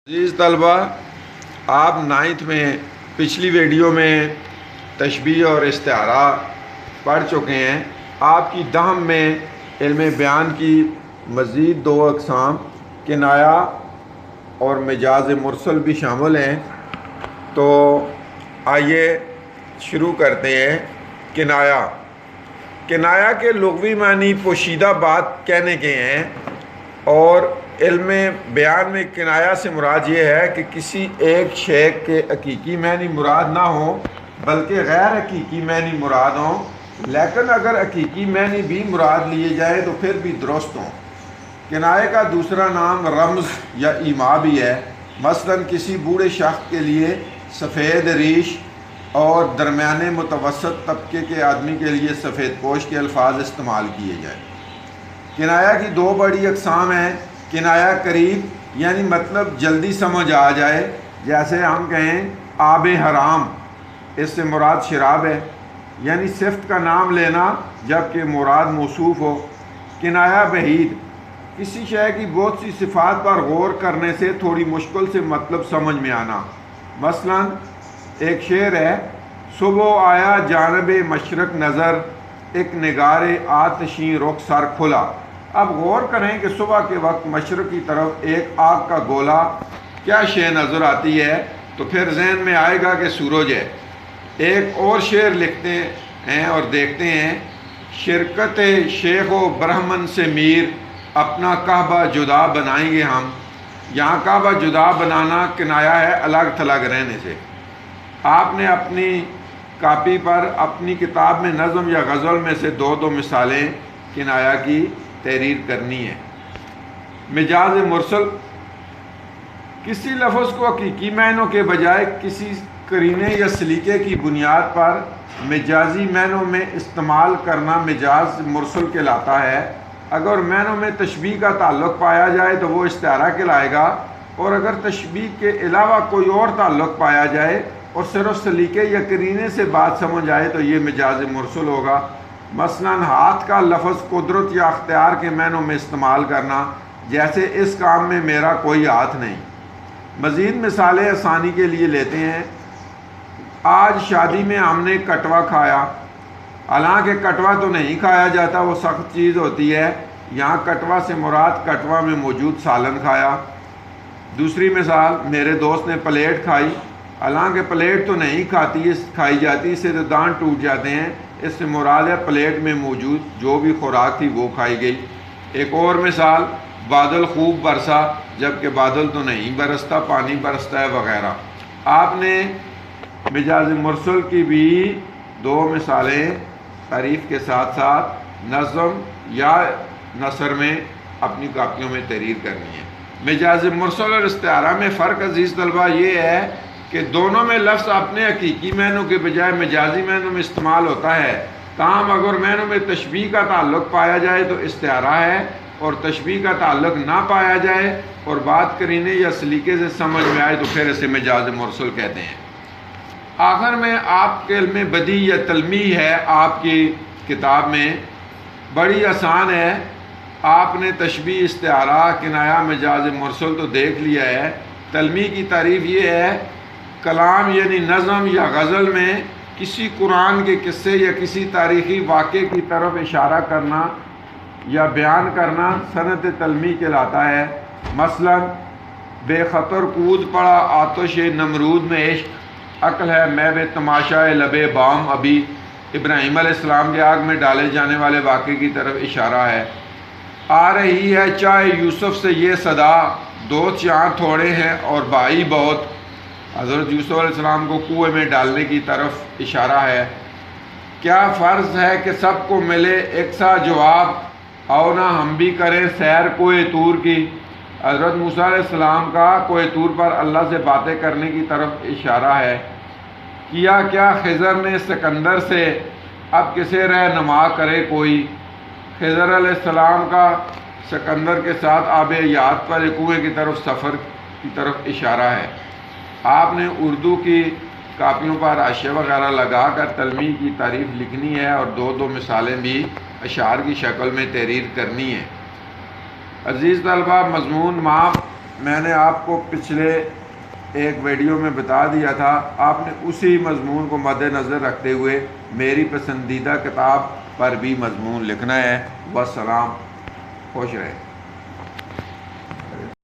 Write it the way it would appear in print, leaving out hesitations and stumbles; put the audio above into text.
عزیز طلبہ، آپ 9th میں پچھلی ویڈیو میں تشبیہ اور استعارہ پڑھ چکے ہیں۔ آپ کی 10th میں علم بیان کی مزید 2 اقسام کنایہ اور مجاز مرسل بھی شامل ہیں۔ تو آئیے شروع کرتے ہیں۔ کنایہ کے لغوی معنی پوشیدہ بات کہنے کے ہیں، اور علم بیان میں کنایہ سے مراد یہ ہے کہ کسی ایک شے کے حقیقی معنی مراد نہ ہو بلکہ غیر حقیقی معنی مراد ہوں، لیکن اگر حقیقی معنی بھی مراد لیے جائیں تو پھر بھی درست ہوں۔ کنایہ کا دوسرا نام رمز یا ایما بھی ہے۔ مثلا کسی بوڑھے شخص کے لیے سفید ریش اور درمیانے متوسط طبقے کے آدمی کے لیے سفید پوش کے الفاظ استعمال کیے جائیں۔ کنایہ کی 2 بڑی اقسام ہیں۔ کنایہ قریب یعنی مطلب جلدی سمجھ آ جائے، جیسے ہم کہیں آب حرام، اس سے مراد شراب ہے، یعنی صفت کا نام لینا جبکہ مراد موصوف ہو۔ کنایہ بعید، کسی شے کی بہت سی صفات پر غور کرنے سے تھوڑی مشکل سے مطلب سمجھ میں آنا۔ مثلا ایک شعر ہے، صبح آیا جانب مشرق نظر، ایک نگار آتشیں رخ سر کھلا۔ اب غور کریں کہ صبح کے وقت مشرق کی طرف ایک آگ کا گولا کیا شے نظر آتی ہے، تو پھر ذہن میں آئے گا کہ سورج ہے۔ ایک اور شعر لکھتے ہیں اور دیکھتے ہیں، شرکت شیخ و برہمن سے میر، اپنا کعبہ جدا بنائیں گے ہم۔ یہاں کعبہ جدا بنانا کنایہ ہے الگ تھلگ رہنے سے۔ آپ نے اپنی کاپی پر اپنی کتاب میں نظم یا غزل میں سے 2 مثالیں کنایہ کی تحریر کرنی ہے۔ مجاز مرسل، کسی لفظ کو حقیقی معنوں کے بجائے کسی قرینے یا سلیقے کی بنیاد پر مجازی معنوں میں استعمال کرنا مجاز مرسل کہلاتا ہے۔ اگر معنوں میں تشبیہ کا تعلق پایا جائے تو وہ استعارہ کہلائے گا، اور اگر تشبیہ کے علاوہ کوئی اور تعلق پایا جائے اور صرف سلیقے یا قرینے سے بات سمجھ آئے تو یہ مجاز مرسل ہوگا۔ مثلا ہاتھ کا لفظ قدرت یا اختیار کے معنوں میں استعمال کرنا، جیسے اس کام میں میرا کوئی ہاتھ نہیں۔ مزید مثالیں آسانی کے لیے لیتے ہیں۔ آج شادی میں ہم نے کٹوا کھایا، حالانکہ کٹوا تو نہیں کھایا جاتا، وہ سخت چیز ہوتی ہے۔ یہاں کٹوا سے مراد کٹوا میں موجود سالن کھایا۔ دوسری مثال، میرے دوست نے پلیٹ کھائی، حالانکہ پلیٹ تو نہیں کھائی جاتی، اس سے تو دانت ٹوٹ جاتے ہیں، اس سے مراد ہے پلیٹ میں موجود جو بھی خوراک تھی وہ کھائی گئی۔ ایک اور مثال، بادل خوب برسا، جبکہ بادل تو نہیں برستا، پانی برستا ہے وغیرہ۔ آپ نے مجاز مرسل کی بھی 2 مثالیں تعریف کے ساتھ ساتھ نظم یا نثر میں اپنی کاپیوں میں تحریر کرنی ہے۔ مجاز مرسل اور استعارہ میں فرق عزیز طلبہ یہ ہے کہ دونوں میں لفظ اپنے حقیقی معنوں کے بجائے مجازی معنوں میں استعمال ہوتا ہے، تاہم اگر معنوں میں تشبیہ کا تعلق پایا جائے تو استعارہ ہے، اور تشبیہ کا تعلق نہ پایا جائے اور بات قرینے یا سلیقے سے سمجھ میں آئے تو پھر اسے مجاز مرسل کہتے ہیں۔ آخر میں آپ کے علم بدیع یا تلمیح ہے، آپ کی کتاب میں بڑی آسان ہے۔ آپ نے تشبیہ، استعارہ، کنایہ، مجاز مرسل تو دیکھ لیا ہے۔ تلمیح کی تعریف یہ ہے، کلام یعنی نظم یا غزل میں کسی قرآن کے قصے یا کسی تاریخی واقعے کی طرف اشارہ کرنا یا بیان کرنا صنعت تلمیح کہلاتا ہے۔ مثلا بے خطر کود پڑا آتش نمرود میں عشق، عقل ہے میب تماشائے لب بام ابھی، ابراہیم علیہ السلام کے آگ میں ڈالے جانے والے واقعے کی طرف اشارہ ہے۔ آ رہی ہے چائے یوسف سے یہ صدا، دوست یہاں تھوڑے ہیں اور بھائی بہت، حضرت یوسف علیہ السلام کو کنویں میں ڈالنے کی طرف اشارہ ہے۔ کیا فرض ہے کہ سب کو ملے یکساں جواب، آؤ نہ ہم بھی کریں سیر کوہ طور کی، حضرت موسیٰ علیہ السلام کا کوہ طور پر اللہ سے باتیں کرنے کی طرف اشارہ ہے۔ کیا کیا خضر نے سکندر سے، اب کسے رہنما کرے کوئی، خضر علیہ السلام کا سکندر کے ساتھ آب حیات پر کنویں کی طرف سفر کی طرف اشارہ ہے۔ آپ نے اردو کی کاپیوں پر حاشیہ وغیرہ لگا کر تلمیح کی تعریف لکھنی ہے اور 2 مثالیں بھی اشعار کی شکل میں تحریر کرنی ہے۔ عزیز طلبہ، مضمون ماپ میں نے آپ کو پچھلے ایک ویڈیو میں بتا دیا تھا، آپ نے اسی مضمون کو مد نظر رکھتے ہوئے میری پسندیدہ کتاب پر بھی مضمون لکھنا ہے۔ والسلام، خوش رہیں۔